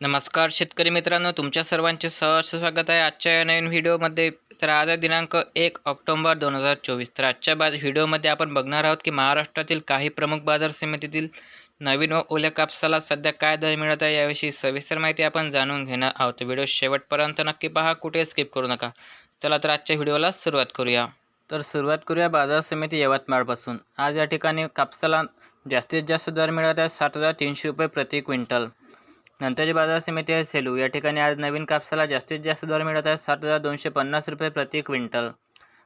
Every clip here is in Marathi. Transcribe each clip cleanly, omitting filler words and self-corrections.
नमस्कार शेतकरी मित्रांनो, तुमच्या सर्वांचे सहर्ष स्वागत आहे आजच्या या नवीन व्हिडिओमध्ये. तर आज आहे दिनांक 1 ऑक्टोबर 2024. तर आजच्या व्हिडिओमध्ये आपण बघणार आहोत की महाराष्ट्रातील काही प्रमुख बाजार समितीतील नवीन व ओल्या कापसाला सध्या काय दर मिळत आहे याविषयी सविस्तर माहिती आपण जाणून घेणार आहोत. व्हिडिओ शेवटपर्यंत नक्की पहा, कुठे स्किप करू नका. चला तर आजच्या व्हिडिओला सुरुवात करूया. तर सुरुवात करूया बाजार समिती यवतमाळपासून. आज या ठिकाणी कापसाला जास्तीत जास्त दर मिळत आहे 7,300 रुपये प्रति क्विंटल. नंतरची बाजार समिती आहे सेलू. या ठिकाणी आज नवीन कापसाला जास्तीत जास्त दर मिळत आहे 7,250 रुपये प्रति क्विंटल.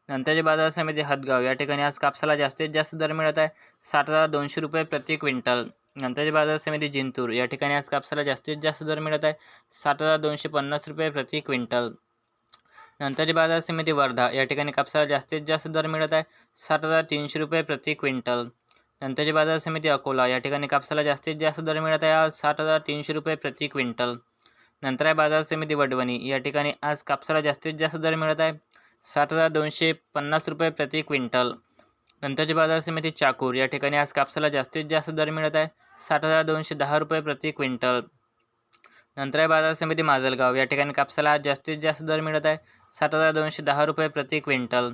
नंतरची बाजार समिती हदगाव. या ठिकाणी आज कापसाला जास्तीत जास्त दर मिळत आहे 7,200 रुपये प्रति क्विंटल. नंतरची बाजार समिती जिंतूर. या ठिकाणी आज कापसाला जास्तीत जास्त दर मिळत आहे 7,250 रुपये प्रति क्विंटल. नंतरची बाजार समिती वर्धा. या ठिकाणी कापसाला जास्तीत जास्त दर मिळत आहे 7,300 रुपये प्रति क्विंटल. नंतरची बाजार समिती अकोला. या ठिकाणी कापसाला जास्तीत जास्त दर मिळत आहे आज 7,300 रुपये प्रति क्विंटल. नंतर आहे बाजार समिती वडवणी. या ठिकाणी आज कापसाला जास्तीत जास्त दर मिळत आहे 7,250 रुपये प्रति क्विंटल. नंतरची बाजार समिती चाकूर. या ठिकाणी आज कापसाला जास्तीत जास्त दर मिळत आहे 7,210 रुपये प्रति क्विंटल. नंतर आहे बाजार समिती माजलगाव. या ठिकाणी कापसाला आज जास्तीत जास्त दर मिळत आहे 7,210 रुपये प्रति क्विंटल.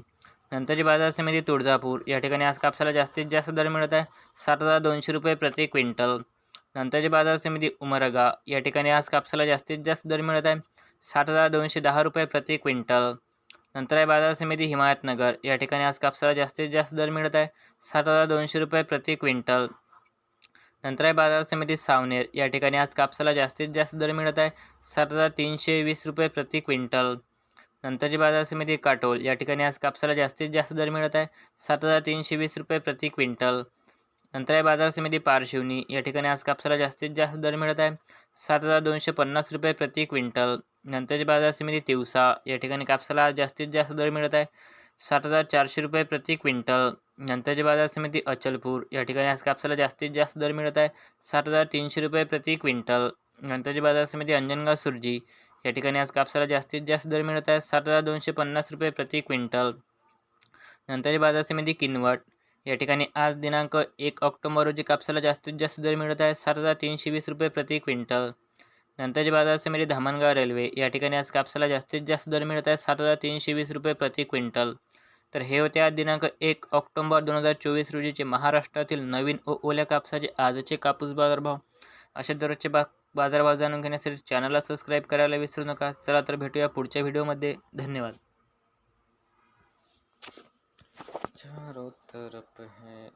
नंतरची बाजार समिती तुळजापूर. या ठिकाणी आज कापसाला जास्तीत जास्त दर मिळत आहे 7,200 रुपये प्रति क्विंटल. नंतरची बाजार समिती उमरगा. या ठिकाणी आज कापसाला जास्तीत जास्त दर मिळत आहे 7,210 रुपये प्रति क्विंटल. नंतर आहे बाजार समिती हिमायतनगर. या ठिकाणी आज कापसाला जास्तीत जास्त दर मिळत आहे 7,200 रुपये प्रति क्विंटल. नंतर आहे बाजार समिती सावनेर. या ठिकाणी आज कापसाला जास्तीत जास्त दर मिळत आहे 7,320 रुपये प्रति क्विंटल. नंतरची बाजार समिती काटोल. या ठिकाणी आज कापसाला जास्तीत जास्त दर मिळत आहे 7,320 रुपये प्रति क्विंटल. नंतर आहे बाजार समिती पारशिवनी. या ठिकाणी आज कापसाला जास्तीत जास्त दर मिळत आहे 7,250 रुपये प्रति क्विंटल. नंतरची बाजार समिती तिवसा. या ठिकाणी कापसाला जास्तीत जास्त दर मिळत आहे 7,400 रुपये प्रति क्विंटल. नंतरची बाजार समिती अचलपूर. या ठिकाणी आज कापसाला जास्तीत जास्त दर मिळत आहे 7,300 रुपये प्रति क्विंटल. नंतरची बाजार समिती अंजनगाव सुरजी. या ठिकाणी आज कापसाला जास्तीत जास्त दर मिळत आहे 7,250 रुपये प्रति क्विंटल. नंतरची बाजार समिती किनवट. या ठिकाणी आज दिनांक 1 ऑक्टोबर रोजी कापसाला जास्तीत जास्त दर मिळत आहे 7,320 रुपये प्रति क्विंटल. नंतरची बाजार समिती धामणगाव रेल्वे. या ठिकाणी आज कापसाला जास्तीत जास्त दर मिळत आहे 7,320 रुपये प्रति क्विंटल. तर हे होते आज दिनांक 1 ऑक्टोबर 2024 रोजीचे महाराष्ट्रातील नवीन व ओल्या कापसाचे आजचे कापूस बाजारभाव. अशा दररोजचे बाजारभाव जाणून घेण्यासाठी चॅनलला सबस्क्राईब करायला विसरू नका. चला तर भेटूया पुढच्या व्हिडिओमध्ये. धन्यवाद. चारों तरफ है